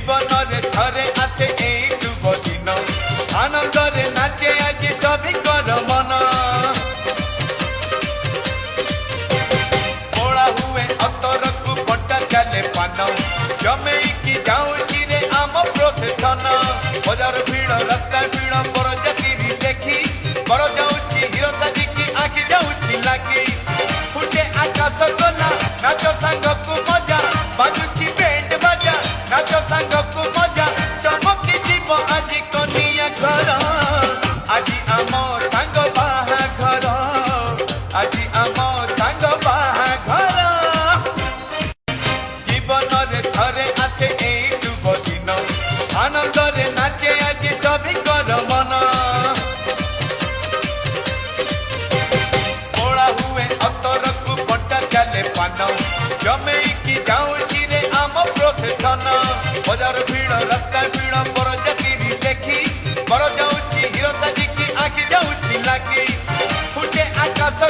जीवन रे थरे आसे एई शुभ दिन आनंद रे नाचे आज सभी कर मन ओला हुए अतर को बंटा चले पान जमे की जाऊची रे आम प्रोसेसन बाजार भीड़ रास्ता भीड़ पर जाती भी देखी कर जाऊची हीरो साजी की आखि जाऊची लागी फुटे आकाश गला नाच सांग को मजा बाजुची बैंड बाजा नाच सांग को मजा चमकी जीव आज कनिया घर आज आम सांग बाहा घर आज आम सांग बाहा घर जीवन रे थरे आसे एई शुभ दिन आनंद रे नाचे आज सभी कर मन ओला हुए अतर को बंटा चले पान जमे की जाऊची रे आम प्रोसेसन बाजार भीड़ रास्ता भीड़ पर जाती भी देखी कर जाऊची हीरो साजी की आखि जाऊची लागी फुटे आकाश